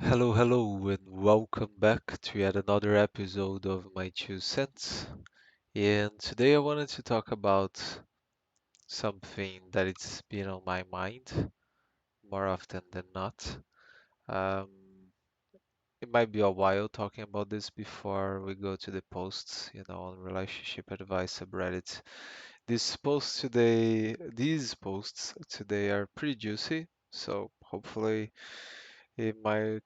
Hello, hello, and welcome back to yet another episode of My 2 Cents. And today I wanted to talk about something that it's been on my mind more often than not. Um, it might be a while talking about this before we go to the posts, on relationship advice subreddit. These posts today are pretty juicy, so hopefully it might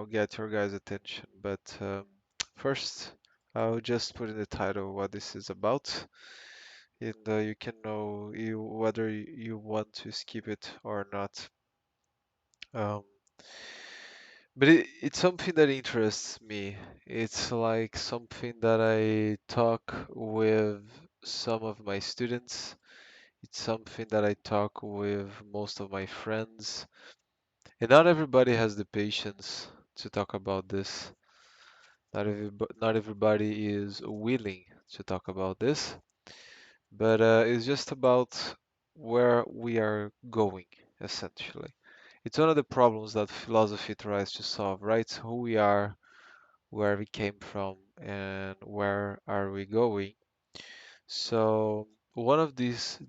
get your guys' attention. But first, I'll just put in the title what this is about, and you can know whether you want to skip it or not. Um, but it's something that interests me. It's like something that I talk with some of my students. It's something that I talk with most of my friends, and not everybody has the patience to talk about this. Not everybody is willing to talk about this, but it's just about where we are going, essentially. It's one of the problems that philosophy tries to solve, right? Who we are, where we came from, and where are we going? So one of these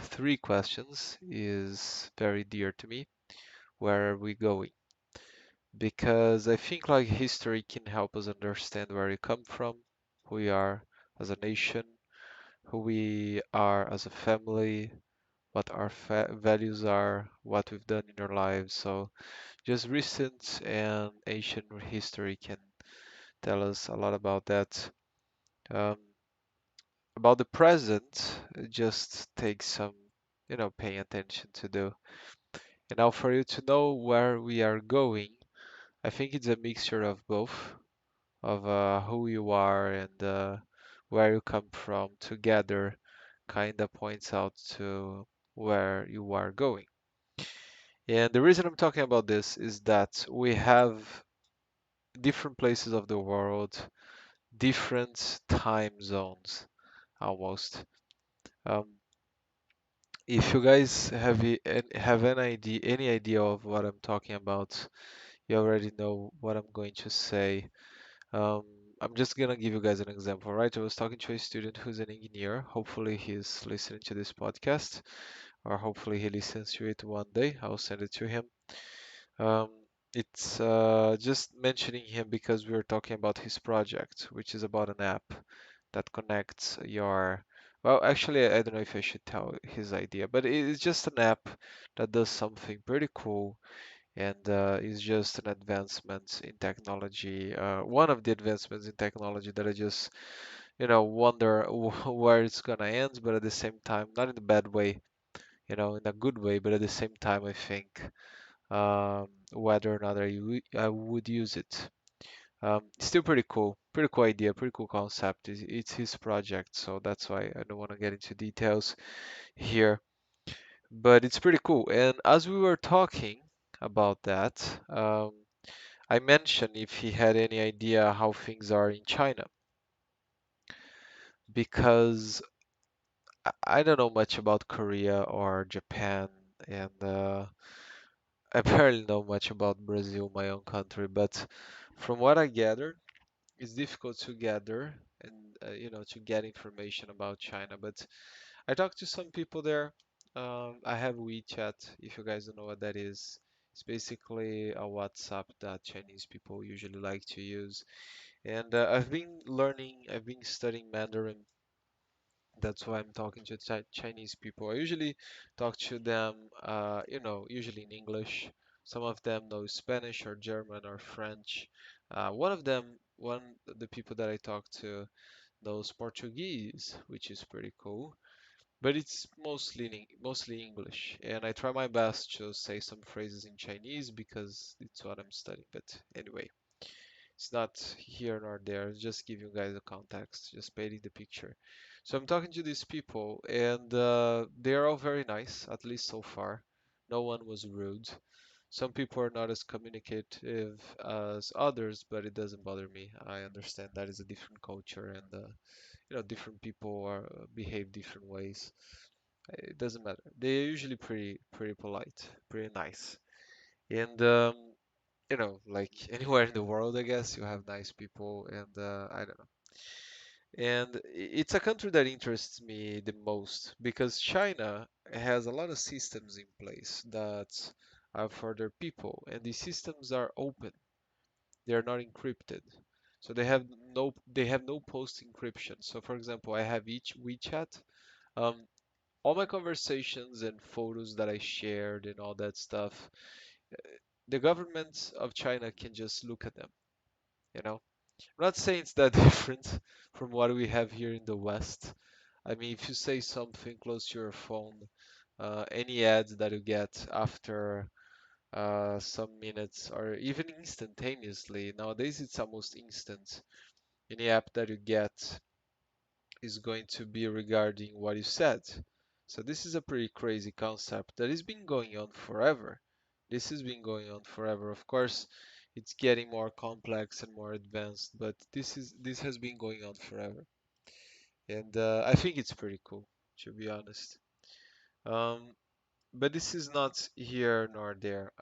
three questions is very dear to me. Where are we going? Because I think like history can help us understand where we come from, who we are as a nation, who we are as a family, what our values are, what we've done in our lives. So just recent and ancient history can tell us a lot about that. Um, about the present, it just takes some, paying attention to do. And now for you to know where we are going, I think it's a mixture of both. Of who you are and where you come from together kind of points out to where you are going. And the reason I'm talking about this is that we have different places of the world, different time zones almost. Um, if you guys have any idea of what I'm talking about, you already know what I'm going to say. Um, I'm just gonna give you guys an example, right? I was talking to a student who's an engineer. Hopefully he's listening to this podcast, or hopefully he listens to it one day. I'll send it to him. Um, it's just mentioning him because we were talking about his project, which is about an app that connects your. Well, actually, I don't know if I should tell his idea, but it's just an app that does something pretty cool and is just an advancement in technology. One of the advancements in technology that I just, wonder where it's gonna end, but at the same time, not in a bad way, in a good way, but at the same time, I think whether or not I would use it. Still pretty cool idea, pretty cool concept. It's his project, so that's why I don't want to get into details here, but it's pretty cool. And as we were talking about that, I mentioned if he had any idea how things are in China because I don't know much about Korea or Japan, and I barely know much about Brazil, my own country. But from what I gathered, it's difficult to gather and to get information about China. But I talked to some people there. I have WeChat, if you guys don't know what that is. It's basically a WhatsApp that Chinese people usually like to use. And I've been studying Mandarin. That's why I'm talking to Chinese people. I usually talk to them, usually in English. Some of them know Spanish or German or French. One of the people that I talk to knows Portuguese, which is pretty cool. But it's mostly English. And I try my best to say some phrases in Chinese because it's what I'm studying. But anyway. It's not here nor there, just give you guys a context, just painting the picture. So I'm talking to these people, and they're all very nice, at least so far. No one was rude. Some people are not as communicative as others, but it doesn't bother me. I understand that is a different culture, and different people behave different ways. It doesn't matter. They're usually pretty polite, pretty nice. And like anywhere in the world, I guess you have nice people, and I don't know. And it's a country that interests me the most because China has a lot of systems in place that are for their people, and these systems are open. They are not encrypted. So they have no post encryption. So for example, I have each WeChat. Um, all my conversations and photos that I shared and all that stuff, the government of China can just look at them, you know? I'm not saying it's that different from what we have here in the West. I mean, if you say something close to your phone, any ads that you get after some minutes or even instantaneously, nowadays it's almost instant. Any app that you get is going to be regarding what you said. So this is a pretty crazy concept that has been going on forever. This has been going on forever. Of course, it's getting more complex and more advanced, but this has been going on forever. And I think it's pretty cool, to be honest. Um, but this is not here nor there.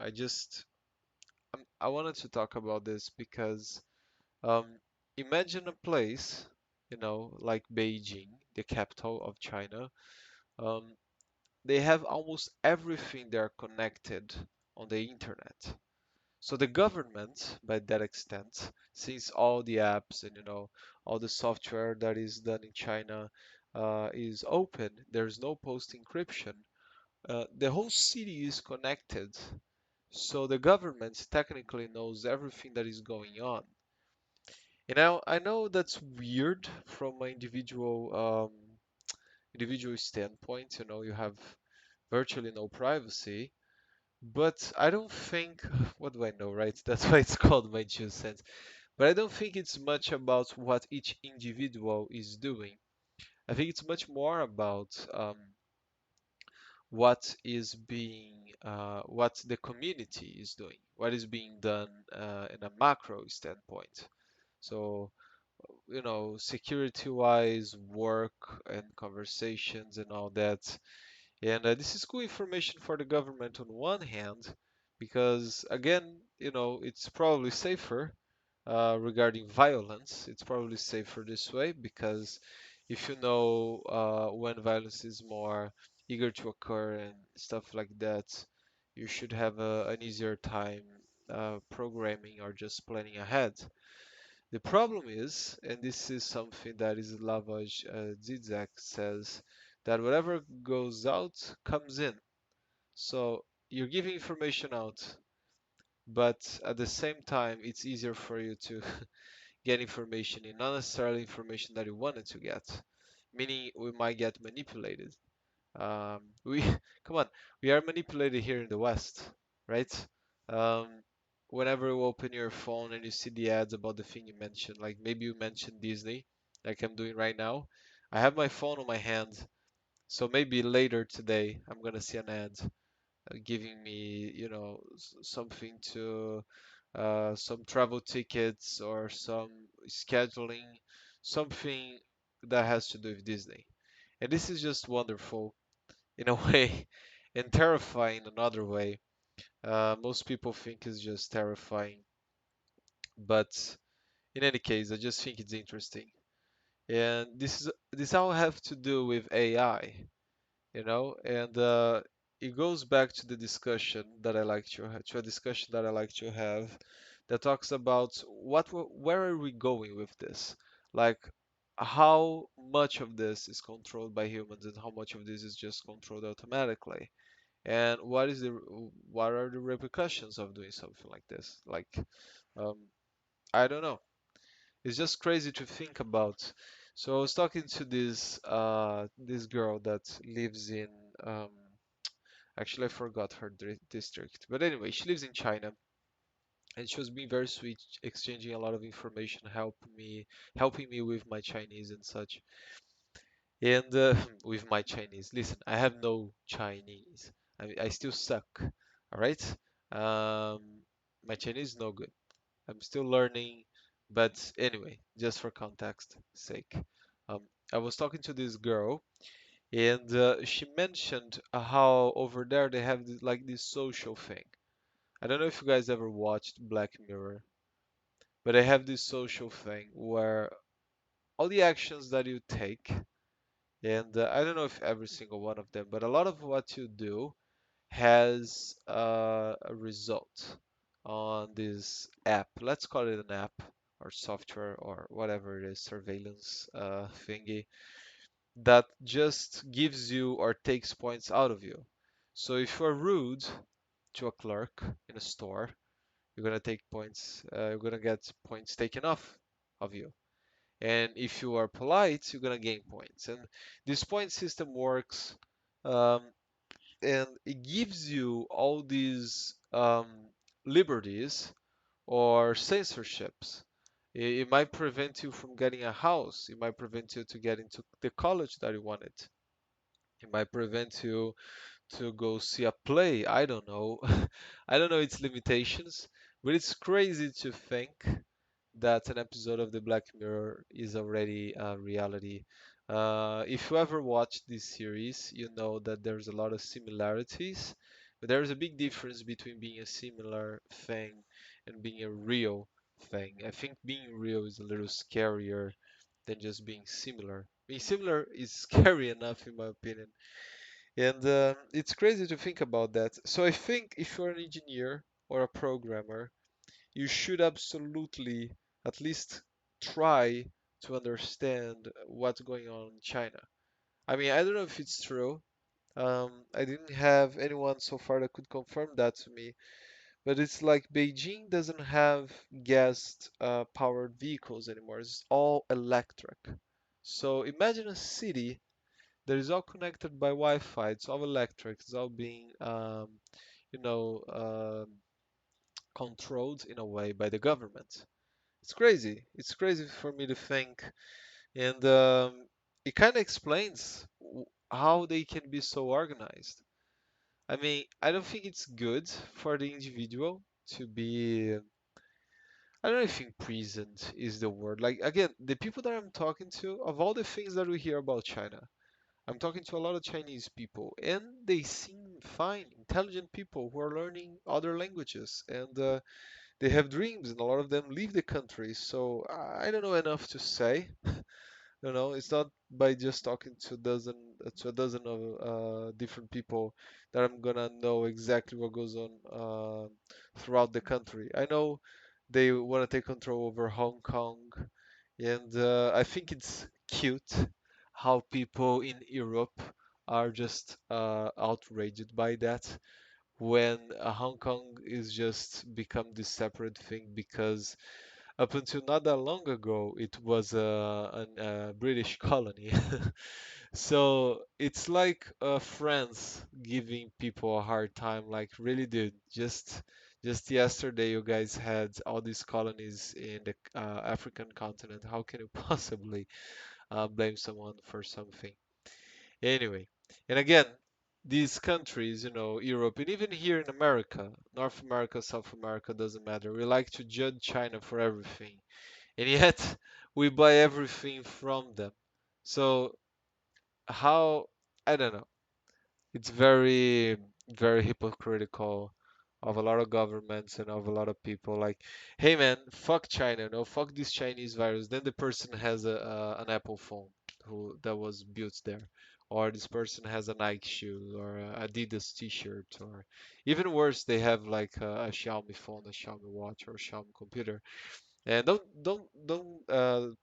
I wanted to talk about this because imagine a place, like Beijing, the capital of China. Um, they have almost everything they are connected on the internet. So the government, by that extent, since all the apps and all the software that is done in China is open, there's no post encryption. The whole city is connected, so the government technically knows everything that is going on. I know that's weird from my individual standpoint. You have virtually no privacy, but I don't think, what do I know, right? That's why it's called My 2 Cents. But I don't think it's much about what each individual is doing. I think it's much more about what the community is doing, what is being done in a macro standpoint. So, security-wise, work and conversations and all that. And this is cool information for the government on one hand, because again, it's probably safer regarding violence. It's probably safer this way because if you know when violence is more eager to occur and stuff like that, you should have an easier time programming or just planning ahead. The problem is, and this is something that is Lavage Zizek says, that whatever goes out comes in. So you're giving information out, but at the same time, it's easier for you to get information in, not necessarily information that you wanted to get, meaning we might get manipulated. We come on, we are manipulated here in the West, right? Um, Whenever you open your phone and you see the ads about the thing you mentioned, like maybe you mentioned Disney, like I'm doing right now. I have my phone on my hand, so maybe later today I'm gonna see an ad giving me, something to some travel tickets or some scheduling, something that has to do with Disney. And this is just wonderful in a way and terrifying in another way. Most people think it's just terrifying, but in any case, I just think it's interesting. And this all have to do with AI, and it goes back to the discussion that I like to a discussion that I like to have that talks about where are we going with this? Like how much of this is controlled by humans and how much of this is just controlled automatically? And what are the repercussions of doing something like this? Like, um, I don't know. It's just crazy to think about. So I was talking to this girl that lives in um, actually I forgot her district, but anyway, she lives in China, and she was being very sweet, exchanging a lot of information, helping me with my Chinese and such. And with my Chinese, listen, I have no Chinese. I still suck. All right. Um, my Chinese is no good. I'm still learning, but anyway, just for context sake, um, I was talking to this girl, and she mentioned how over there they have like this social thing. I don't know if you guys ever watched Black Mirror, but I have this social thing where all the actions that you take, and I don't know if every single one of them, but a lot of what you do has a result on this app. Let's call it an app or software or whatever it is, surveillance thingy that just gives you or takes points out of you. So if you're rude to a clerk in a store, you're gonna take points. You're gonna get points taken off of you. And if you are polite, you're gonna gain points. And this point system works, um, and it gives you all these liberties or censorships. It might prevent you from getting a house. It might prevent you to get into the college that you wanted. It might prevent you to go see a play. I don't know. I don't know its limitations, but it's crazy to think that an episode of the Black Mirror is already a reality. If you ever watched this series, you know that there's a lot of similarities, but there's a big difference between being a similar thing and being a real thing. I think being real is a little scarier than just being similar. Being similar is scary enough, in my opinion. And it's crazy to think about that. So I think if you're an engineer or a programmer, you should absolutely at least try to understand what's going on in China. I mean, I don't know if it's true. I didn't have anyone so far that could confirm that to me, but it's like Beijing doesn't have gas powered vehicles anymore. It's all electric. So imagine a city that is all connected by Wi-Fi. It's all electric. It's all being, you know, controlled in a way by the government. It's crazy. It's crazy for me to think, and it kind of explains how they can be so organized. I mean, I don't think it's good for the individual to be. I don't even think imprisoned is the word. Like again, the people that I'm talking to, of all the things that we hear about China, I'm talking to a lot of Chinese people, and they seem fine, intelligent people who are learning other languages, and they have dreams, and a lot of them leave the country. So I don't know enough to say. You know, it's not by just talking to a dozen of different people that I'm gonna know exactly what goes on throughout the country. I know they want to take control over Hong Kong, and I think it's cute how people in Europe are just outraged by that when Hong Kong is just become this separate thing because up until not that long ago, it was a British colony. So it's like France giving people a hard time. Like, really, dude, just yesterday you guys had all these colonies in the African continent. How can you possibly blame someone for something? Anyway, and again, these countries, you know, Europe, and even here in America, North America, South America, doesn't matter. We like to judge China for everything, and yet we buy everything from them. So how, I don't know. It's very, very hypocritical of a lot of governments and of a lot of people. Like, hey man, fuck China, no, fuck this Chinese virus. Then the person has an Apple phone who that was built there, or this person has a Nike shoe or a Adidas T-shirt, or even worse, they have like a Xiaomi phone, a Xiaomi watch, or a Xiaomi computer. And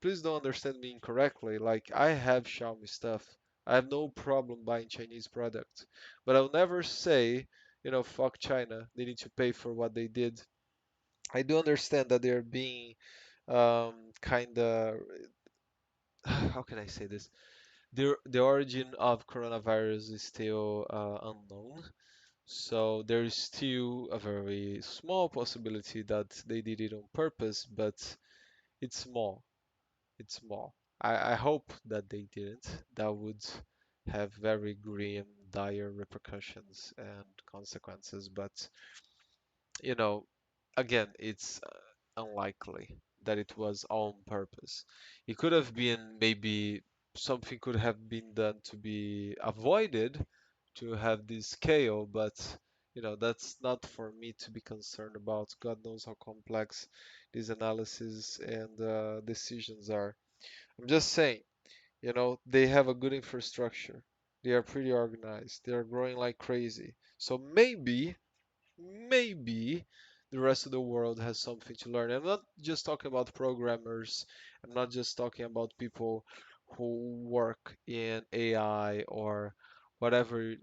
please don't understand me incorrectly. Like I have Xiaomi stuff. I have no problem buying Chinese products, but I'll never say, you know, fuck China. They need to pay for what they did. I do understand that they're being kind of how can I say this? The origin of coronavirus is still unknown. So there is still a very small possibility that they did it on purpose, but it's small. It's small. I hope that they didn't. That would have very grim, dire repercussions and consequences. But, you know, again, it's unlikely that it was on purpose. It could have been maybe something could have been done to be avoided to have this scale, but That's not for me to be concerned about. God knows how complex these analyses and decisions are. I'm just saying, they have a good infrastructure. They are pretty organized. They are growing like crazy. So maybe the rest of the world has something to learn. I'm not just talking about programmers. I'm not just talking about people who work in AI or whatever,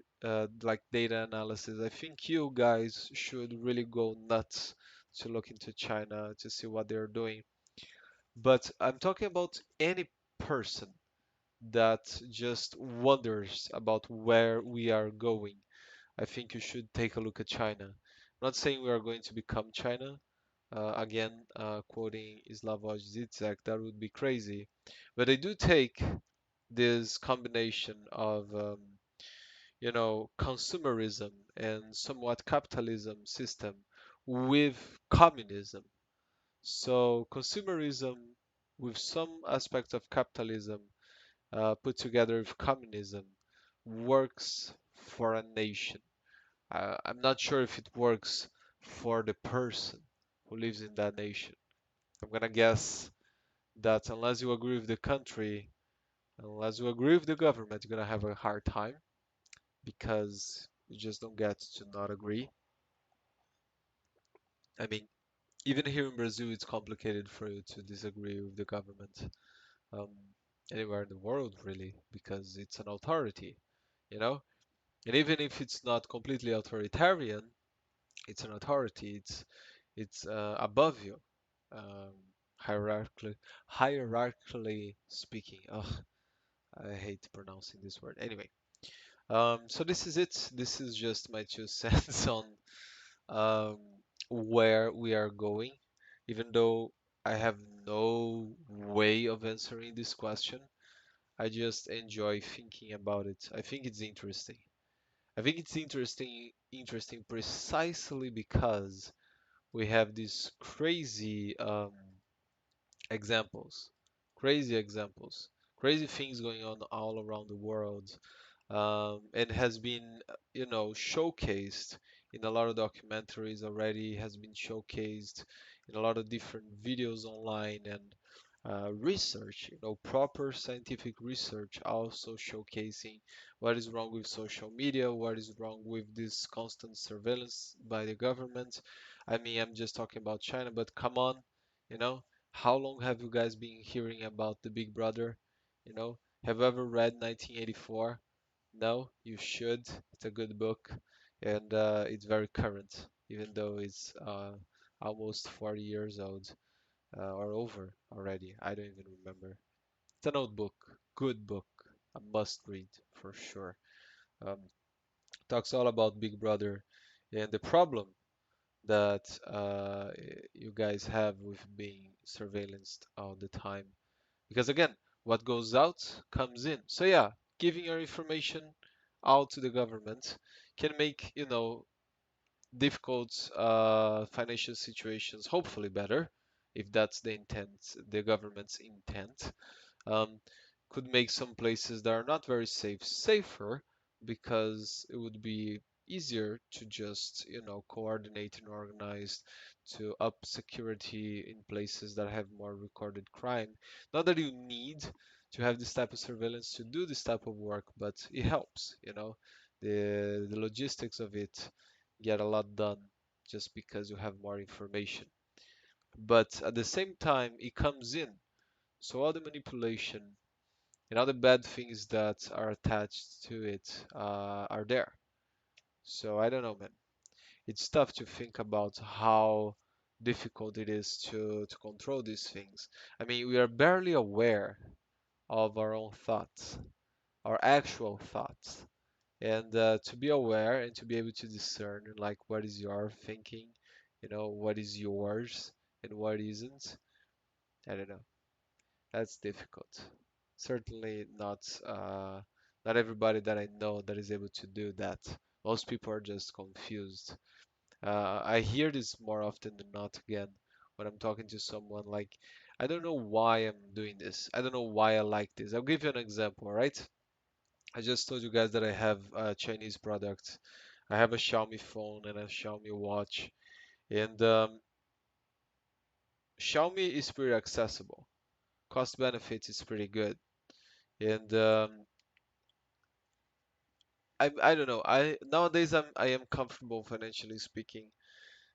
like data analysis. I think you guys should really go nuts to look into China to see what they're doing. But I'm talking about any person that just wonders about where we are going. I think you should take a look at China. I'm not saying we are going to become China. Again, quoting Slavoj Zizek, that would be crazy. But they do take this combination of, consumerism and somewhat capitalism system with communism. So consumerism with some aspects of capitalism put together with communism works for a nation. I'm not sure if it works for the person who lives in that nation. I'm gonna guess that unless you agree with the country, unless you agree with the government, you're gonna have a hard time because you just don't get to not agree. I mean, even here in Brazil, it's complicated for you to disagree with the government. Um, Anywhere in the world, really, because it's an authority, you know? And even if it's not completely authoritarian, it's an authority. It's above you, um, hierarchically speaking. Ugh, I hate pronouncing this word. Anyway, so this is it. This is just my 2 cents on um, where we are going. Even though I have no way of answering this question, I just enjoy thinking about it. I think it's interesting. I think it's interesting precisely because we have these examples, crazy examples, crazy things going on all around the world, and has been, showcased in a lot of documentaries already, has been showcased in a lot of different videos online and research, proper scientific research also showcasing what is wrong with social media, what is wrong with this constant surveillance by the government. I mean, I'm just talking about China, but come on, you know, how long have you guys been hearing about the Big Brother? Have you ever read 1984? No, you should. It's a good book, and it's very current, even though it's almost 40 years old or over already. I don't even remember. It's an old book, good book, a must read for sure. Um, Talks all about Big Brother and the problem that you guys have with being surveillanced all the time. Because again, what goes out comes in. So yeah, giving your information out to the government can make, difficult financial situations hopefully better, if that's the intent, the government's intent. um, could make some places that are not very safe safer because it would be easier to just, coordinate and organize to up security in places that have more recorded crime. Not that you need to have this type of surveillance to do this type of work, but it helps, the logistics of it get a lot done just because you have more information. But at the same time, it comes in. So all the manipulation and other bad things that are attached to it are there. So I don't know, man. It's tough to think about how difficult it is to control these things. I mean, we are barely aware of our own thoughts, our actual thoughts. And to be aware and to be able to discern, like, what is your thinking, what is yours and what isn't, I don't know. That's difficult. Certainly not everybody that I know that is able to do that. Most people are just confused. I hear this more often than not again when I'm talking to someone like, I don't know why I'm doing this. I don't know why I like this. I'll give you an example, right? I just told you guys that I have a Chinese product I have a Xiaomi phone and a Xiaomi watch, and Xiaomi is pretty accessible. Cost benefits is pretty good, and I don't know. I nowadays I am comfortable financially speaking.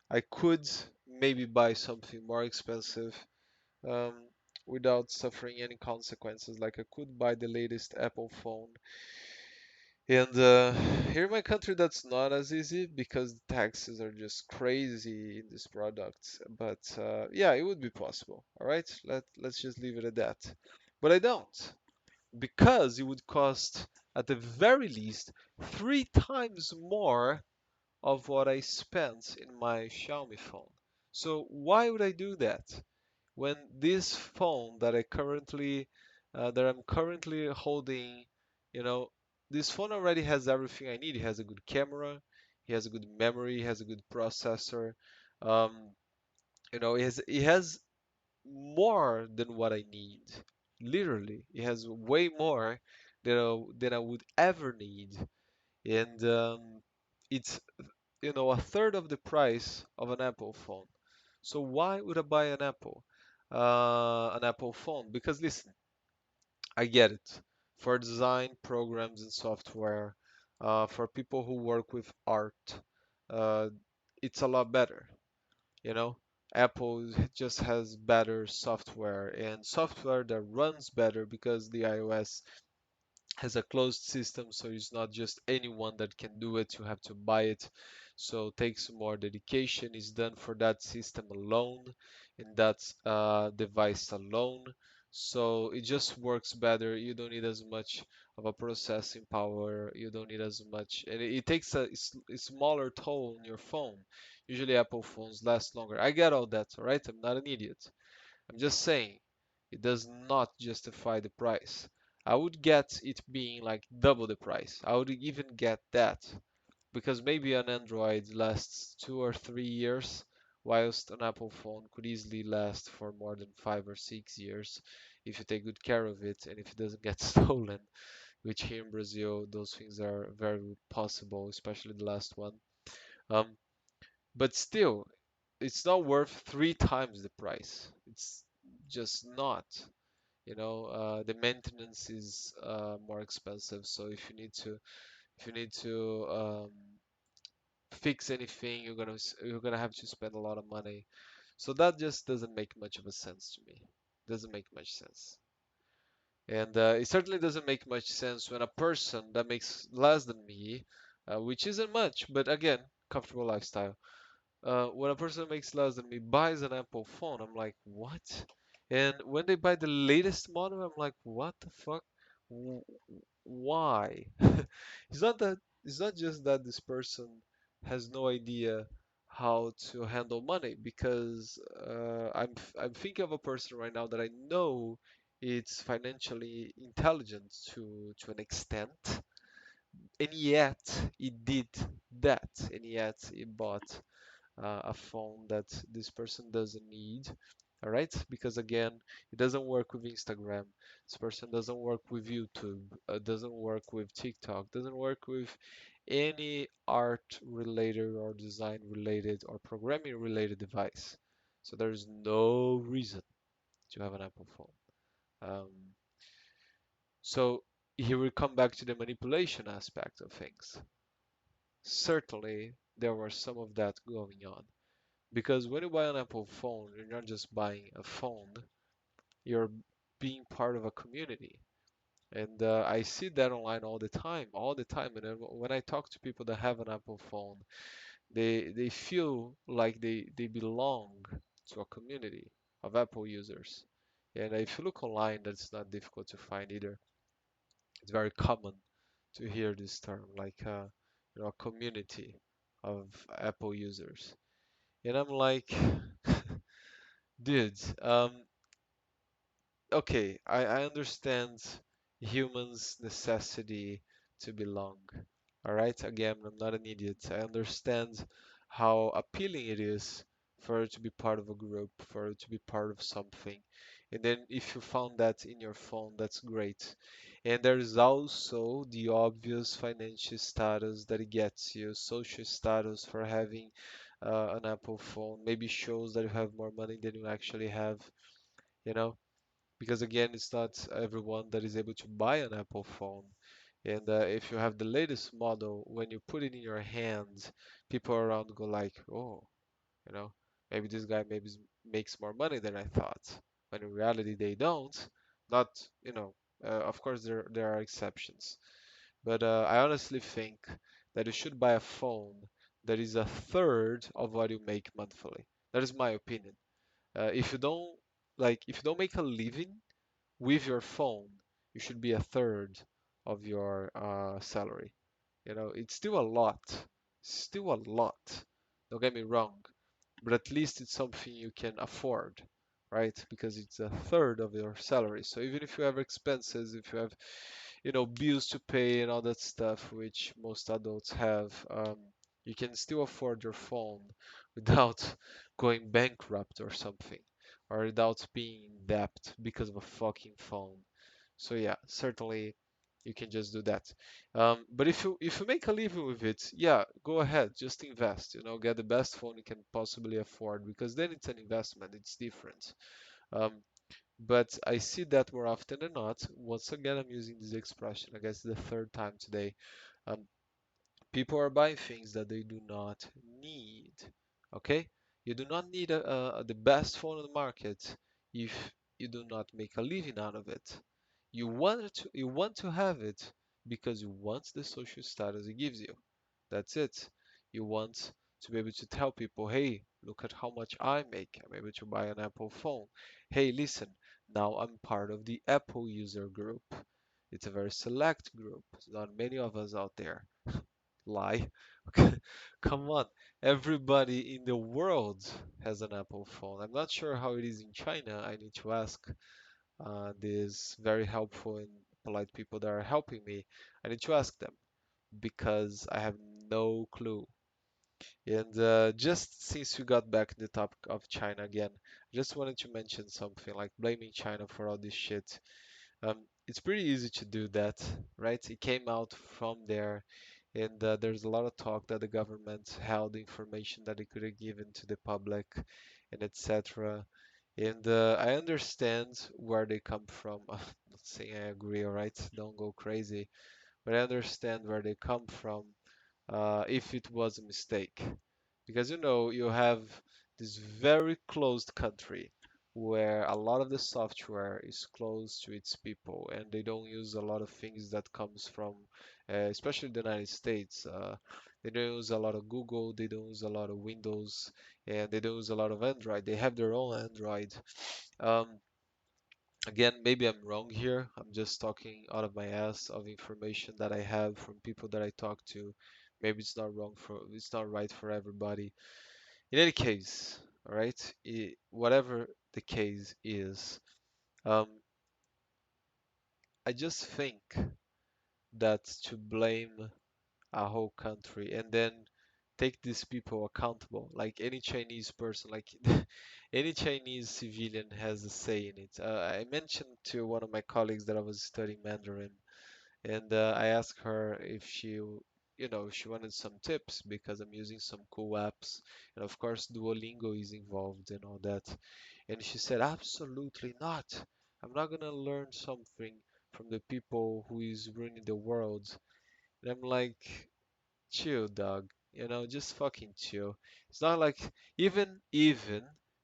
I could maybe buy something more expensive um, without suffering any consequences. Like I could buy the latest Apple phone. And here in my country, that's not as easy because the taxes are just crazy in these products. But yeah, it would be possible. All right, let's just leave it at that. But I don't because it would cost at the very least 3 times more of what I spent in my Xiaomi phone. So why would I do that? When this phone that I'm currently holding, you know, this phone already has everything I need. It has a good camera, it has a good memory, it has a good processor. Um, it has more than what I need. Literally, it has way more than I would ever need, and it's a third of the price of an Apple phone. So why would I buy an Apple phone? Because listen, I get it. For design programs and software, for people who work with art, uh, it's a lot better. You know, Apple just has better software and software that runs better because the iOS has a closed system, so it's not just anyone that can do it. You have to buy it. So it takes more dedication. It's done for that system alone, in that device alone. So it just works better. You don't need as much of a processing power. You don't need as much, and it takes a smaller toll on your phone. Usually Apple phones last longer. I get all that, all right? I'm not an idiot. I'm just saying it does not justify the price. I would get it being like double the price. I would even get that because maybe an Android lasts 2 or 3 years, whilst an Apple phone could easily last for more than 5 or 6 years if you take good care of it and if it doesn't get stolen, which here in Brazil, those things are very possible, especially the last one. Um, but still, it's not worth 3 times the price. It's just not. The maintenance is more expensive. So if you need to fix anything, you're gonna have to spend a lot of money. So that just doesn't make much of a sense to me. Doesn't make much sense. And it certainly doesn't make much sense when a person that makes less than me, which isn't much, but again, comfortable lifestyle. When a person makes less than me buys an Apple phone, I'm like, what? And when they buy the latest model, I'm like, what the fuck? W- Why? It's not that, it's not just that this person has no idea how to handle money, because I'm thinking of a person right now that I know it's financially intelligent to an extent, and yet it did that, and yet it bought a phone that this person doesn't need. All right, because again, it doesn't work with Instagram. This person doesn't work with YouTube, doesn't work with TikTok, doesn't work with any art related or design related or programming related device. So there's no reason to have an Apple phone. So here we come back to the manipulation aspect of things. Certainly, there was some of that going on. Because when you buy an Apple phone, you're not just buying a phone, you're being part of a community. And I see that online all the time. And then when I talk to people that have an Apple phone, they feel like they belong to a community of Apple users. And if you look online, that's not difficult to find either. It's very common to hear this term, like a community of Apple users. And I'm like, dude, okay, I understand humans' necessity to belong. All right, again, I'm not an idiot. I understand how appealing it is for it to be part of a group, for it to be part of something. And then if you found that in your phone, that's great. And there is also the obvious financial status that it gets you, social status for having an Apple phone, maybe shows that you have more money than you actually have, you know? Because again, it's not everyone that is able to buy an Apple phone. And if you have the latest model, when you put it in your hands, people around go like, "Oh, you know, maybe this guy maybe makes more money than I thought." When in reality they don't. Not, of course there are exceptions, but I honestly think that you should buy a phone that is a third of what you make monthly. That is my opinion. If you don't make a living with your phone, you should be a third of your salary. It's still a lot. Still a lot. Don't get me wrong, but at least it's something you can afford, right? Because it's a third of your salary. So even if you have expenses, if you have, bills to pay and all that stuff, which most adults have, you can still afford your phone without going bankrupt or something, or without being in debt because of a fucking phone. So yeah, certainly you can just do that. But if you make a living with it, yeah, go ahead, just invest. Get the best phone you can possibly afford because then it's an investment. It's different. Um, but I see that more often than not. Once again, I'm using this expression. I guess the third time today. Um, People are buying things that they do not need. Okay? You do not need the best phone on the market if you do not make a living out of it. You want to have it because you want the social status it gives you. That's it. You want to be able to tell people, hey, look at how much I make. I'm able to buy an Apple phone. Hey, listen, now I'm part of the Apple user group. It's a very select group. There's not many of us out there. Lie. Come on. Everybody in the world has an Apple phone. I'm not sure how it is in China. I need to ask these very helpful and polite people that are helping me. I need to ask them because I have no clue. And just since we got back in the topic of China again, I just wanted to mention something like blaming China for all this shit. It's pretty easy to do that, right? It came out from there, and there's a lot of talk that the government held information that it could have given to the public, and etc. And I understand where they come from. I'm not saying I agree, all right? Don't go crazy, but I understand where they come from if it was a mistake. Because you have this very closed country where a lot of the software is close to its people and they don't use a lot of things that comes from, especially the United States. They don't use a lot of Google, they don't use a lot of Windows, and they don't use a lot of Android. They have their own Android. Um, Again, maybe I'm wrong here. I'm just talking out of my ass of information that I have from people that I talk to. Maybe it's not right for everybody. In any case, all right, whatever the case is, um, I just think that to blame a whole country and then take these people accountable, like any Chinese person, like any Chinese civilian has a say in it. I mentioned to one of my colleagues that I was studying Mandarin, and I asked her if she wanted some tips because I'm using some cool apps, and of course Duolingo is involved and all that. And she said, absolutely not. I'm not gonna learn something from the people who is ruining the world. And I'm like, chill, dog. Just fucking chill. It's not like even if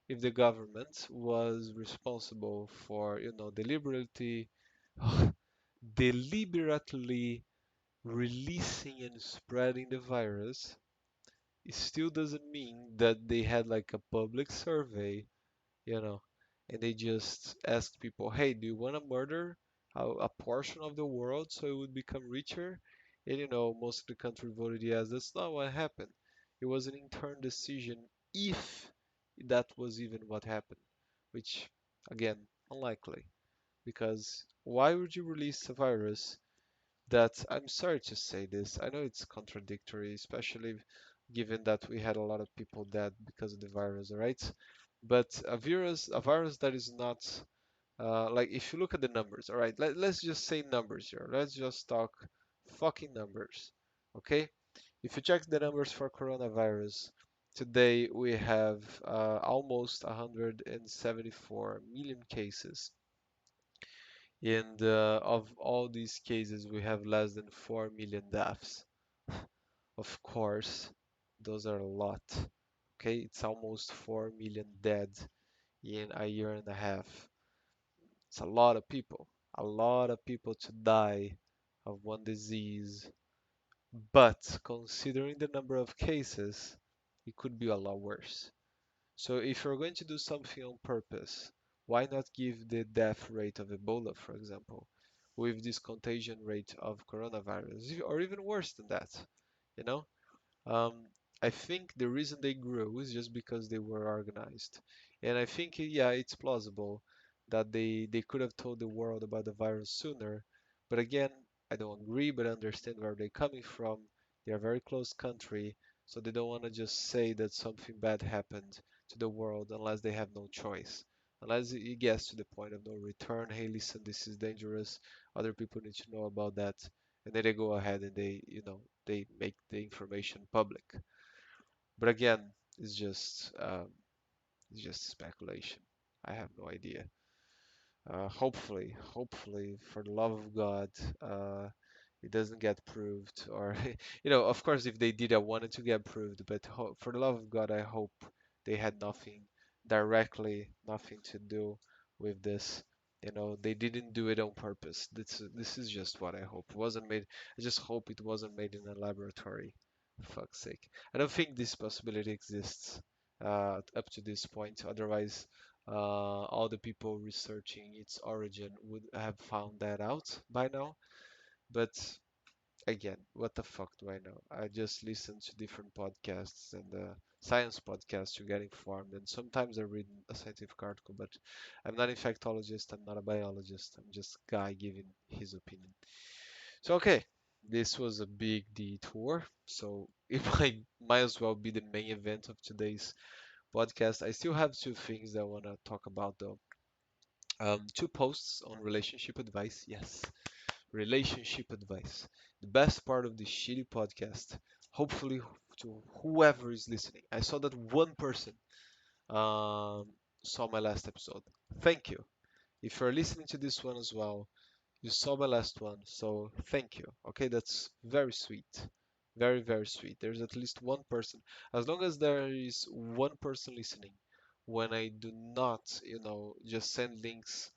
the government was responsible for, deliberately releasing and spreading the virus, it still doesn't mean that they had like a public survey, you know, and they just asked people, hey, do you want to murder a portion of the world so it would become richer? And most of the country voted yes. That's not what happened. It was an internal decision, if that was even what happened, which, again, unlikely. Because why would you release a virus that, I'm sorry to say this, I know it's contradictory, especially given that we had a lot of people dead because of the virus, right? But a virus that is not like if you look at the numbers, all right, let's just say numbers here. Let's just talk fucking numbers, okay? If you check the numbers for coronavirus, today we have almost 174 million cases. And of all these cases, we have less than 4 million deaths. Of course, those are a lot. Okay, it's almost 4 million dead in a year and a half. It's a lot of people to die of one disease. But considering the number of cases, it could be a lot worse. So if you're going to do something on purpose, why not give the death rate of Ebola, for example, with this contagion rate of coronavirus, or even worse than that, you know? Um, I think the reason they grew is just because they were organized. And I think, yeah, it's plausible that they could have told the world about the virus sooner. But again, I don't agree, but I understand where they're coming from. They're a very close country, so they don't want to just say that something bad happened to the world unless they have no choice. Unless it gets to the point of no return, hey, listen, this is dangerous. Other people need to know about that, and then they go ahead and they make the information public. But again, it's just um, it's just speculation. I have no idea. Hopefully, for the love of God, uh, it doesn't get proved. Or, of course, if they did, I wanted to get proved. But for the love of God, I hope they had nothing to do with this. They didn't do it on purpose. This is just what I hope. It wasn't made. I just hope it wasn't made in a laboratory. For fuck's sake. I don't think this possibility exists up to this point. Otherwise, all the people researching its origin would have found that out by now. But again, what the fuck do I know? I just listen to different podcasts and science podcasts to get informed. And sometimes I read a scientific article, but I'm not an infectologist. I'm not a biologist. I'm just a guy giving his opinion. So okay, this was a big detour. So it might as well be the main event of today's podcast. I still have two things that I want to talk about though. Two posts on relationship advice. Yes, relationship advice. The best part of this shitty podcast. Hopefully, to whoever is listening. I saw that one person um, saw my last episode. Thank you. If you're listening to this one as well, you saw my last one, so thank you. Okay, that's very sweet. Very, very sweet. There's at least one person. As long as there is one person listening, when I do not, just send links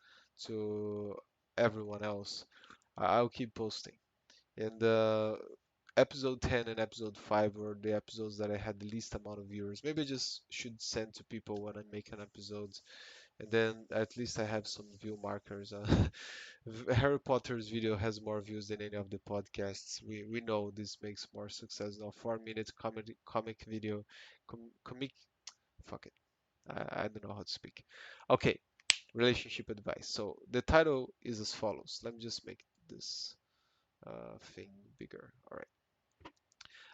to everyone else, I'll keep posting. And episode 10 and episode 5 were the episodes that I had the least amount of viewers. Maybe I just should send to people when I make an episode, and then at least I have some view markers. Harry Potter's video has more views than any of the podcasts. We know this makes more success now. 4 minute comic video, comic. Fuck it. I don't know how to speak. Okay, relationship advice. So the title is as follows. Let me just make this thing bigger. All right.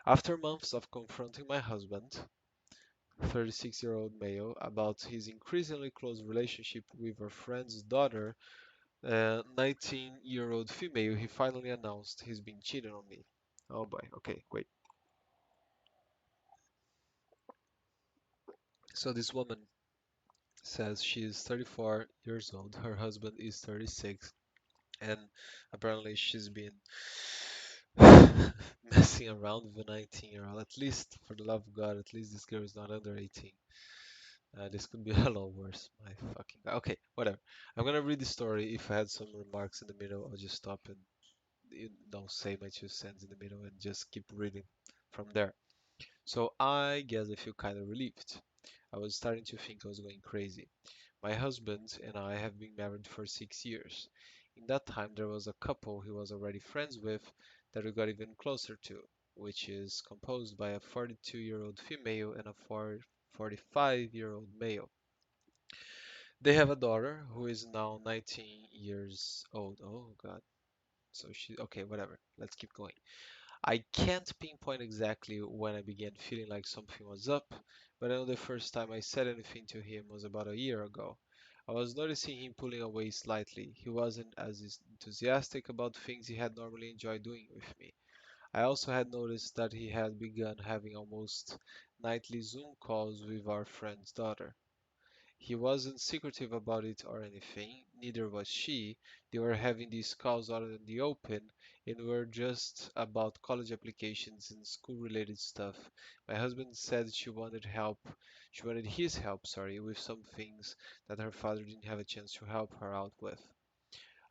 After months of confronting my husband, 36-year-old male, about his increasingly close relationship with our friend's daughter, 19-year-old female, he finally announced he's been cheating on me. Oh boy. Okay, wait. So this woman says she's 34 years old. Her husband is 36, and apparently she's been messing around with a 19-year-old. At least, for the love of God, at least this girl is not under 18. This could be a lot worse. My fucking God. Okay, whatever. I'm gonna read the story. If I had some remarks in the middle, I'll just stop and don't say my 2 cents in the middle and just keep reading from there. So I guess I feel kind of relieved. I was starting to think I was going crazy. My husband and I have been married for 6 years. In that time, there was a couple he was already friends with that we got even closer to, which is composed by a 42-year-old female and a 45-year-old male. They have a daughter who is now 19 years old. Oh God. So okay, whatever. Let's keep going. I can't pinpoint exactly when I began feeling like something was up, but I know the first time I said anything to him was about a year ago. I was noticing him pulling away slightly. He wasn't as enthusiastic about things he had normally enjoyed doing with me. I also had noticed that he had begun having almost nightly Zoom calls with our friend's daughter. He wasn't secretive about it or anything, neither was she. They were having these calls out in the open and were just about college applications and school related stuff. My husband said she wanted his help, sorry, with some things that her father didn't have a chance to help her out with.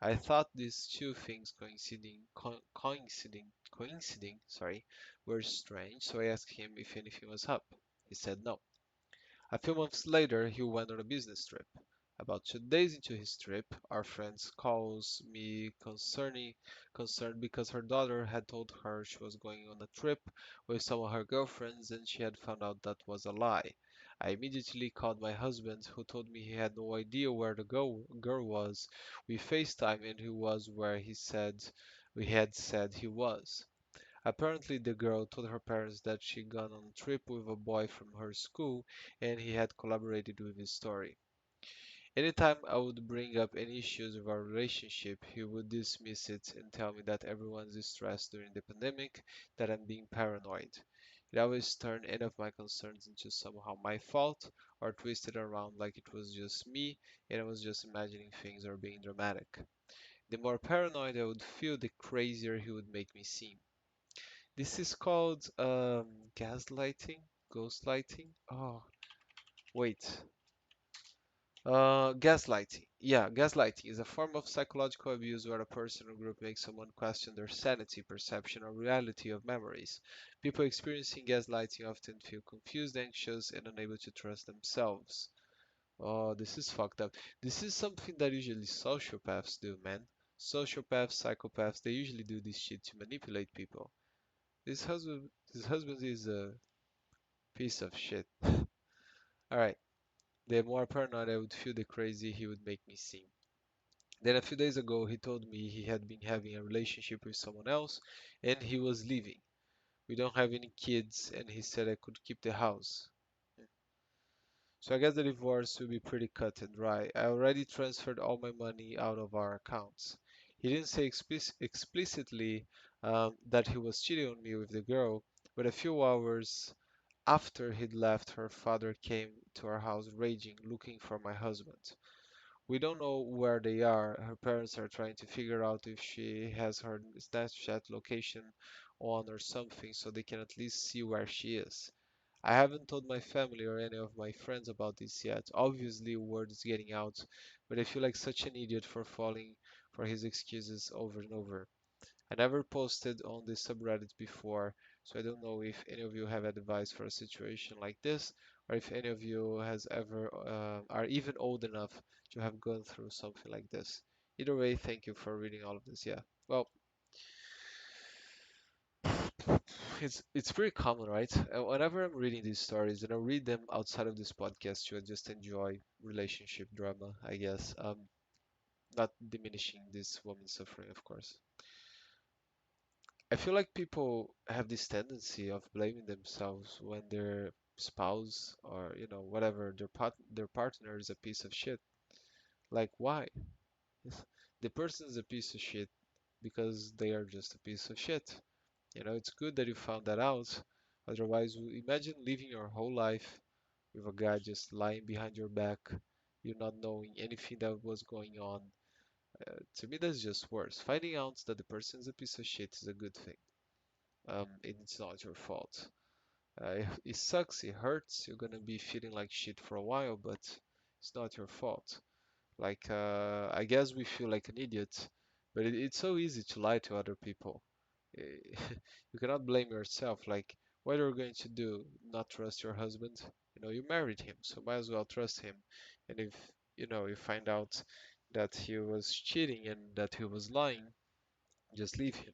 I thought these two things coinciding, were strange, so I asked him if anything was up. He said no. A few months later, he went on a business trip. About 2 days into his trip, our friend calls me concerned because her daughter had told her she was going on a trip with some of her girlfriends and she had found out that was a lie. I immediately called my husband, who told me he had no idea where the girl was. We FaceTime and he was where we had said he was. Apparently, the girl told her parents that she'd gone on a trip with a boy from her school and he had collaborated with his story. Anytime I would bring up any issues with our relationship, he would dismiss it and tell me that everyone's stressed during the pandemic, that I'm being paranoid. It always turned any of my concerns into somehow my fault or twisted around like it was just me and I was just imagining things or being dramatic. The more paranoid I would feel, the crazier he would make me seem. This is called gaslighting, ghostlighting. Oh, wait. Gaslighting. Yeah, gaslighting is a form of psychological abuse where a person or group makes someone question their sanity, perception, or reality of memories. People experiencing gaslighting often feel confused, anxious, and unable to trust themselves. Oh, this is fucked up. This is something that usually sociopaths do, man. Sociopaths, psychopaths, they usually do this shit to manipulate people. This husband is a piece of shit. Alright, the more paranoid I would feel, the crazy he would make me seem. Then a few days ago, he told me he had been having a relationship with someone else and he was leaving. We don't have any kids, and he said I could keep the house. So I guess the divorce will be pretty cut and dry. I already transferred all my money out of our accounts. He didn't say explicitly that he was cheating on me with the girl, but a few hours after he'd left, her father came to our house raging, looking for my husband. We don't know where they are. Her parents are trying to figure out if she has her Snapchat location on or something so they can at least see where she is. I haven't told my family or any of my friends about this yet. Obviously, word is getting out, but I feel like such an idiot for falling for his excuses over and over. I never posted on this subreddit before, so I don't know if any of you have advice for a situation like this, or if any of you has ever are even old enough to have gone through something like this. Either way, thank you for reading all of this. Yeah, well, it's pretty common, right? Whenever I'm reading these stories, and I read them outside of this podcast to just enjoy relationship drama, I guess. Not diminishing this woman's suffering, of course. I feel like people have this tendency of blaming themselves when their spouse or whatever their partner is a piece of shit. Like why? The person is a piece of shit because they are just a piece of shit. It's good that you found that out. Otherwise, imagine living your whole life with a guy just lying behind your back, you not knowing anything that was going on. To me, that's just worse. Finding out that the person is a piece of shit is a good thing. And it's not your fault. It sucks, it hurts, you're gonna be feeling like shit for a while, but it's not your fault. Like, I guess we feel like an idiot, but it's so easy to lie to other people. Eh, You cannot blame yourself. Like, what are you going to do? Not trust your husband? You married him, so might as well trust him. And if, you find out that he was cheating and that he was lying, just leave him.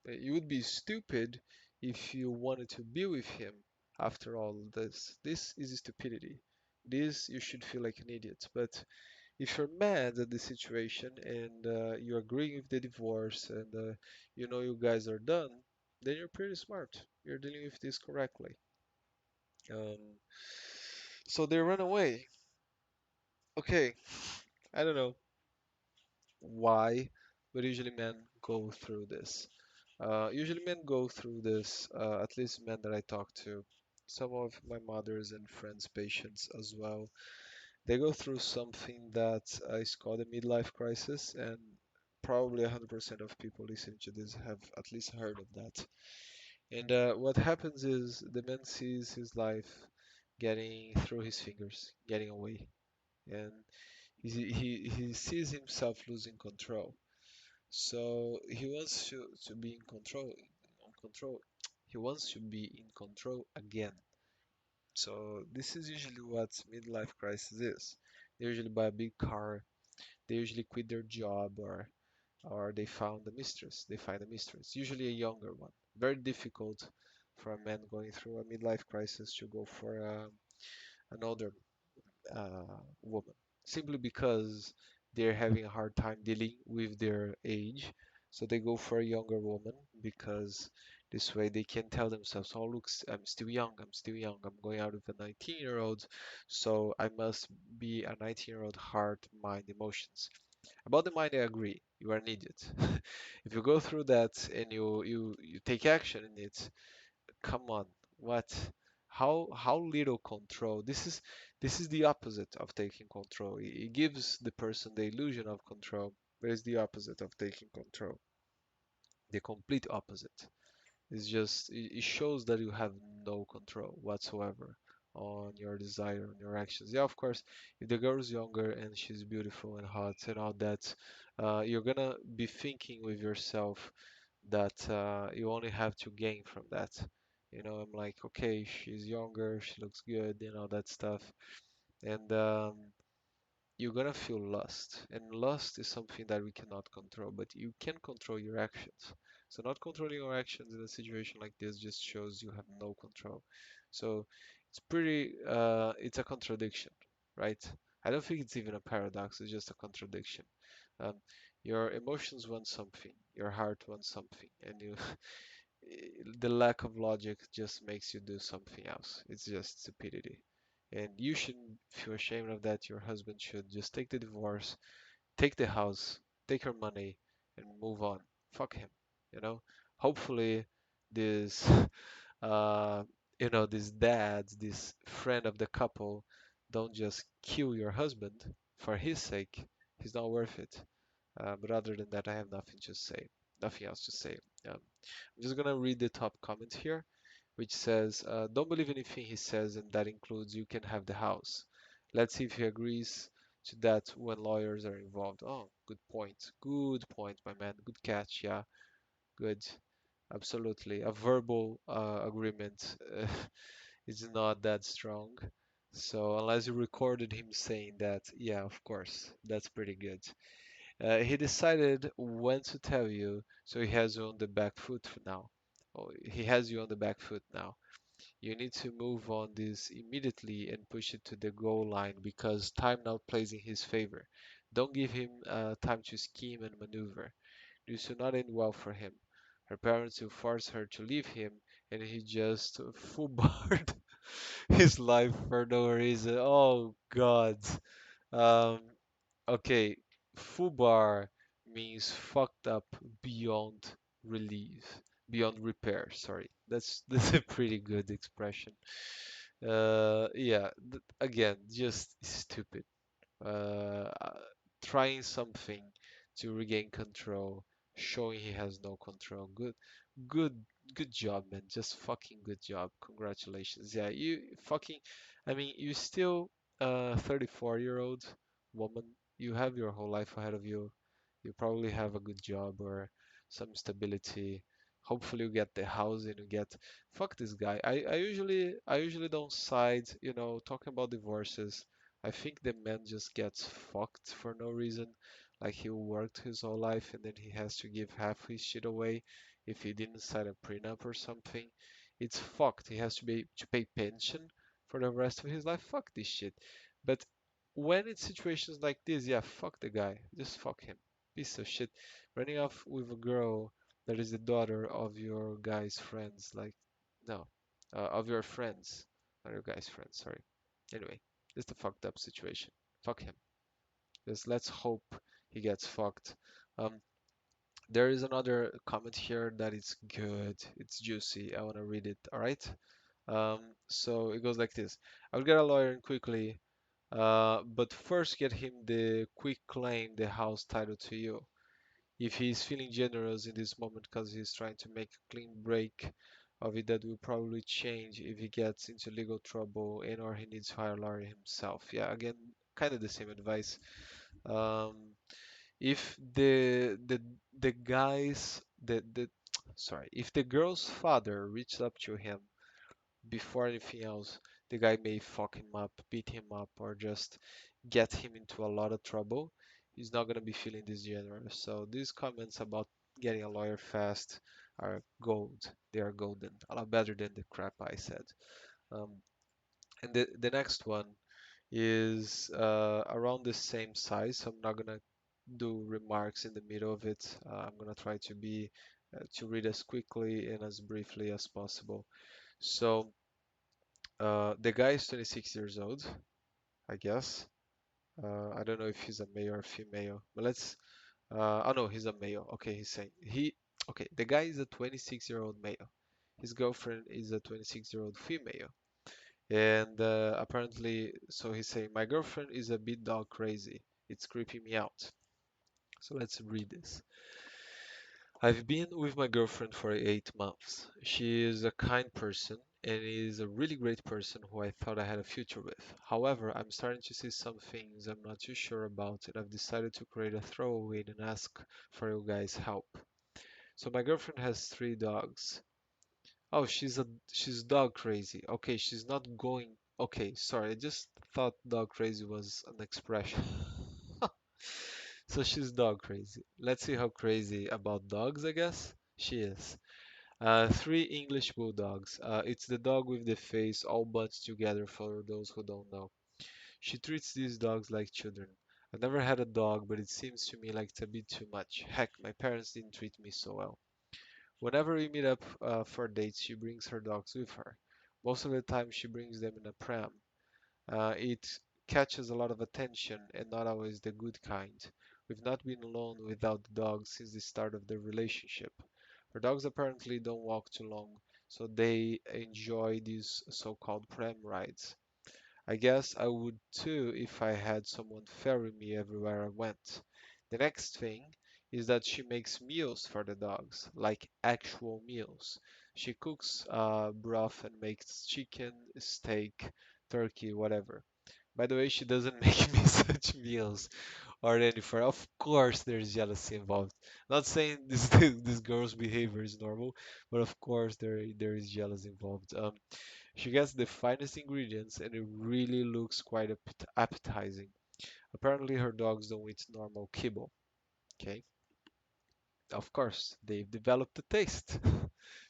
You would be stupid if you wanted to be with him after all this. This is stupidity. This you should feel like an idiot. But if you're mad at the situation and you're agreeing with the divorce and you guys are done, then you're pretty smart. You're dealing with this correctly. Um, so they run away. Okay, I don't know why, but usually men go through this. Usually men go through this, at least men that I talk to. Some of my mothers and friends, patients as well. They go through something that is called a midlife crisis, and probably 100% of people listening to this have at least heard of that. And what happens is the man sees his life getting through his fingers, getting away, and he sees himself losing control. So he wants to be in control, on control. He wants to be in control again. So this is usually what midlife crisis is. They usually buy a big car. They usually quit their job, or they found a mistress. They find a mistress, usually a younger one. Very difficult for a man going through a midlife crisis to go for an older woman, simply because they're having a hard time dealing with their age. So they go for a younger woman because this way they can tell themselves, oh, look, I'm still young, I'm still young, I'm going out with a 19-year-old, so I must be a 19-year-old heart, mind, emotions. About the mind, I agree. You are an idiot. If you go through that and you take action in it, come on, what? How little control? This is the opposite of taking control. It gives the person the illusion of control, but it's the opposite of taking control. The complete opposite. It's just it shows that you have no control whatsoever on your desire, on your actions. Yeah, of course, if the girl is younger and she's beautiful and hot and all that, you're gonna be thinking with yourself that you only have to gain from that. I'm like, okay, she's younger, she looks good, all that stuff. And you're gonna feel lust. And lust is something that we cannot control, but you can control your actions. So not controlling your actions in a situation like this just shows you have no control. So it's a contradiction, right? I don't think it's even a paradox, it's just a contradiction. Um, your emotions want something, your heart wants something, and the lack of logic just makes you do something else. It's just stupidity. And you shouldn't feel ashamed of that. Your husband should just take the divorce, take the house, take her money, and move on. Fuck him. You know? Hopefully, this, this dad, this friend of the couple, don't just kill your husband for his sake. He's not worth it. But other than that, I have nothing to say. Nothing else to say. I'm just gonna read the top comment here, which says, "Don't believe anything he says, and that includes you can have the house. Let's see if he agrees to that when lawyers are involved." Oh, good point. Good point, my man. Good catch. Yeah, good. Absolutely. A verbal agreement is not that strong. So unless you recorded him saying that, yeah, of course, that's pretty good. He decided when to tell you, so he has you on the back foot now. Oh, he has you on the back foot now. You need to move on this immediately and push it to the goal line because time now plays in his favor. Don't give him time to scheme and maneuver. This will not end well for him. Her parents will force her to leave him, and he just full barred his life for no reason. Oh God. Um, Okay, FUBAR means fucked up beyond relief, beyond repair. Sorry, that's a pretty good expression. Yeah, again, just stupid. Trying something to regain control, showing he has no control. Good, good job, man. Just fucking good job. Congratulations. Yeah, you fucking. I mean, you still 34-year-old woman. You have your whole life ahead of you. You probably have a good job or some stability. Hopefully you get the housing, you get fuck this guy. I usually don't side, talking about divorces. I think the man just gets fucked for no reason. Like he worked his whole life and then he has to give half his shit away if he didn't sign a prenup or something. It's fucked. He has to pay pension for the rest of his life. Fuck this shit. But when it's situations like this, yeah, fuck the guy. Just fuck him. Piece of shit. Running off with a girl that is the daughter of your guy's friends, like, no, of your friends, not your guy's friends, sorry. Anyway, it's a fucked up situation. Fuck him. Just let's hope he gets fucked. Um, there is another comment here that is good. It's juicy. I want to read it. All right. So it goes like this. I'll get a lawyer in quickly, but first get him the quick claim the house title to you. If he's feeling generous in this moment because he's trying to make a clean break of it, that will probably change if he gets into legal trouble and or he needs to hire a lawyer himself. Yeah, again, kind of the same advice. Um, if the guys the sorry, if the girl's father reached up to him before anything else, the guy may fuck him up, beat him up, or just get him into a lot of trouble. He's not gonna be feeling this generous. So these comments about getting a lawyer fast are gold. They are golden. A lot better than the crap I said. Um, and the next one is around the same size. So I'm not gonna do remarks in the middle of it. I'm gonna try to be to read as quickly and as briefly as possible. So the guy is 26 years old, I guess. I don't know if he's a male or female, but let's. Oh no, he's a male. Okay, he's saying he. Okay, the guy is a 26-year-old male. His girlfriend is a 26-year-old female, and apparently, so he's saying my girlfriend is a bit dog crazy. It's creeping me out. So let's read this. I've been with my girlfriend for 8 months. She is a kind person and is a really great person who I thought I had a future with. However, I'm starting to see some things I'm not too sure about, and I've decided to create a throwaway and ask for you guys' help. So my girlfriend has 3 dogs. Oh, she's dog crazy. Okay, she's not going. Okay, sorry, I just thought dog crazy was an expression. So she's dog crazy. Let's see how crazy about dogs, I guess. She is. 3 English bulldogs. It's the dog with the face all bunched together for those who don't know. She treats these dogs like children. I've never had a dog, but it seems to me like it's a bit too much. Heck, my parents didn't treat me so well. Whenever we meet up for dates, she brings her dogs with her. Most of the time, she brings them in a pram. It catches a lot of attention and not always the good kind. We've not been alone without the dogs since the start of the relationship. Her dogs apparently don't walk too long, so they enjoy these so-called pram rides. I guess I would too if I had someone ferry me everywhere I went. The next thing is that she makes meals for the dogs, like actual meals. She cooks broth and makes chicken, steak, turkey, whatever. By the way, she doesn't make me such meals or anything. Of course, there's jealousy involved. Not saying this girl's behavior is normal, but of course there is jealousy involved. She gets the finest ingredients, and it really looks quite appetizing. Apparently, her dogs don't eat normal kibble. Okay, of course, they've developed a taste.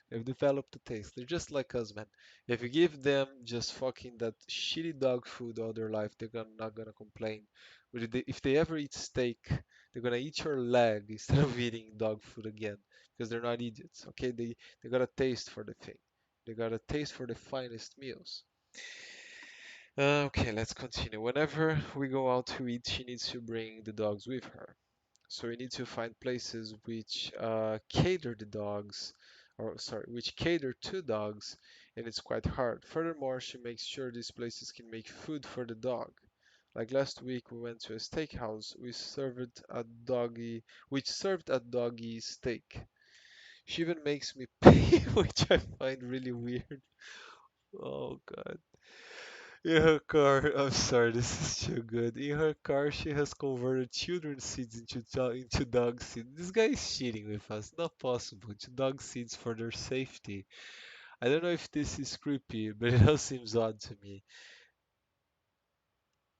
They've developed a taste. They're just like us, man. If you give them just fucking that shitty dog food all their life, not gonna complain. But if they ever eat steak, they're gonna eat your leg instead of eating dog food again because they're not idiots. Okay, they got a taste for the thing. They got a taste for the finest meals. Okay, let's continue. Whenever we go out to eat, she needs to bring the dogs with her. So we need to find places which cater the dogs, or sorry, which cater to dogs, and it's quite hard. Furthermore, she makes sure these places can make food for the dog. Like last week, we went to a steakhouse. Which served a doggy steak. She even makes me pay, which I find really weird. Oh God. In her car, I'm sorry, this is too good. In her car, she has converted children's seats into dog seats. This guy is cheating with us. Not possible. Into dog seats for their safety. I don't know if this is creepy, but it all seems odd to me.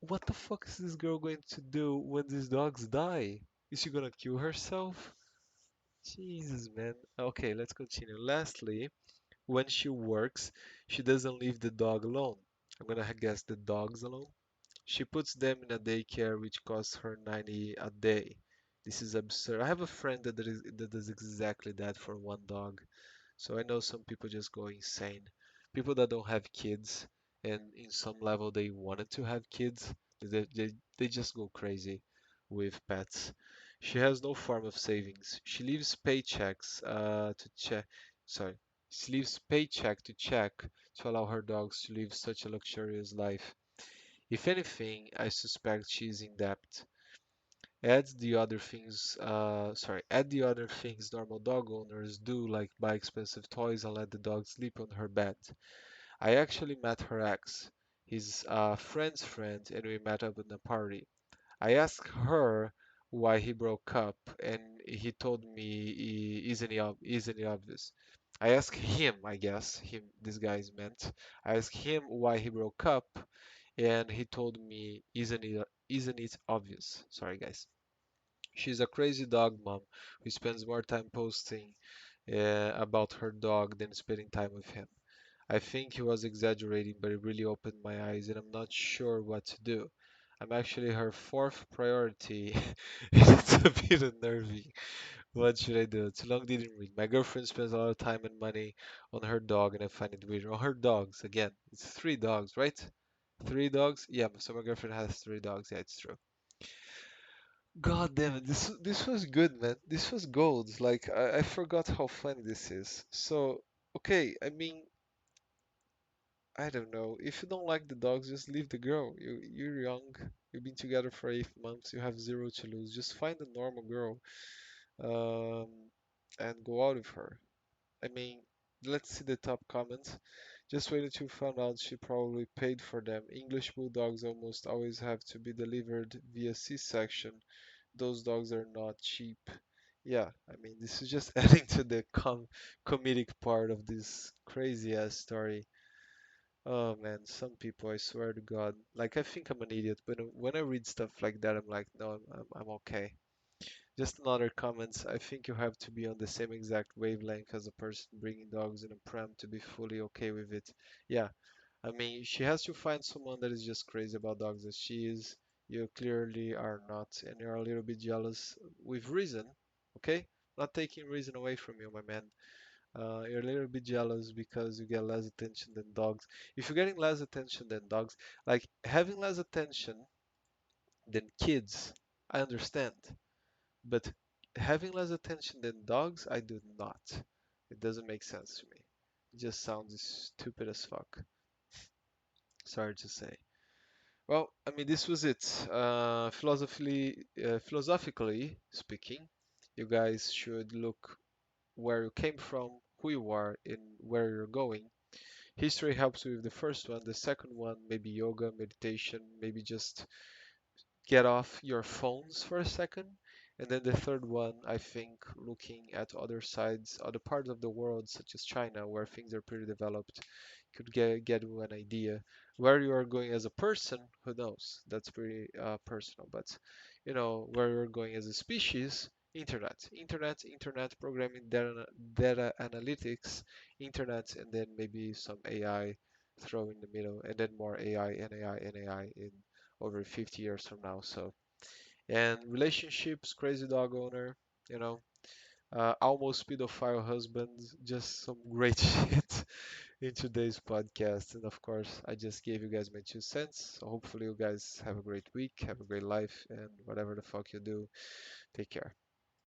What the fuck is this girl going to do when these dogs die? Is she gonna kill herself? Jesus, man. Okay, let's continue. Lastly, when she works, she doesn't leave the dog alone. I'm gonna guess the dog's alone. She puts them in a daycare which costs her 90 a day. This is absurd. I have a friend that does exactly that for one dog. So I know some people just go insane. People that don't have kids and in some level they wanted to have kids, they just go crazy with pets. She has no form of savings. She leaves paychecks to check. Sorry, she leaves paycheck to check to allow her dogs to live such a luxurious life. If anything, I suspect she's in debt. Add the other things normal dog owners do, like buy expensive toys and let the dog sleep on her bed. I actually met her ex, his friend's friend, and we met up in a party. I asked her why he broke up, and he told me, isn't it obvious? I asked him, I guess, this guy's meant. I asked him why he broke up, and he told me, isn't it obvious? Sorry, guys. She's a crazy dog mom who spends more time posting about her dog than spending time with him. I think he was exaggerating, but it really opened my eyes, and I'm not sure what to do. I'm actually her fourth priority, and it's a bit unnerving. What should I do? Too long didn't read. My girlfriend spends a lot of time and money on her dog, and I find it weird. On her dogs, again, it's three dogs, right? Three dogs? Yeah, so my girlfriend has three dogs. Yeah, it's true. God damn it, this was good, man. This was gold. Like I forgot how funny this is. So, okay, I mean, I don't know. If you don't like the dogs, just leave the girl. You're young. You've been together for 8 months. You have zero to lose. Just find a normal girl, um, and go out with her. I mean, let's see the top comments. Just waited to find out she probably paid for them. English bulldogs almost always have to be delivered via C-section. Those dogs are not cheap. Yeah, I mean, this is just adding to the comedic part of this crazy ass story. Oh man, some people, I swear to God, like I think I'm an idiot, but when I read stuff like that, I'm like, no, I'm okay. Just another comments. I think you have to be on the same exact wavelength as a person bringing dogs in a pram to be fully okay with it. Yeah, I mean, she has to find someone that is just crazy about dogs as she is. You clearly are not, and you're a little bit jealous with reason, okay? Not taking reason away from you, my man. You're a little bit jealous because you get less attention than dogs. If you're getting less attention than dogs, like having less attention than kids, I understand. But having less attention than dogs, I do not. It doesn't make sense to me. It just sounds stupid as fuck. Sorry to say. Well, I mean, this was it. Philosophically speaking, you guys should look where you came from, who you are, and where you're going. History helps with the first one. The second one, maybe yoga, meditation, maybe just get off your phones for a second. And then the third one, I think, looking at other sides, other parts of the world, such as China, where things are pretty developed, could get you an idea. Where you are going as a person, who knows? That's pretty personal. But where you're going as a species, internet programming, data analytics, internet, and then maybe some AI throw in the middle, and then more AI and AI and AI in over 50 years from now. So, and relationships, crazy dog owner, you know, almost pedophile husband, just some great shit in today's podcast. And of course, I just gave you guys my 2 cents. So hopefully, you guys have a great week, have a great life, and whatever the fuck you do, take care.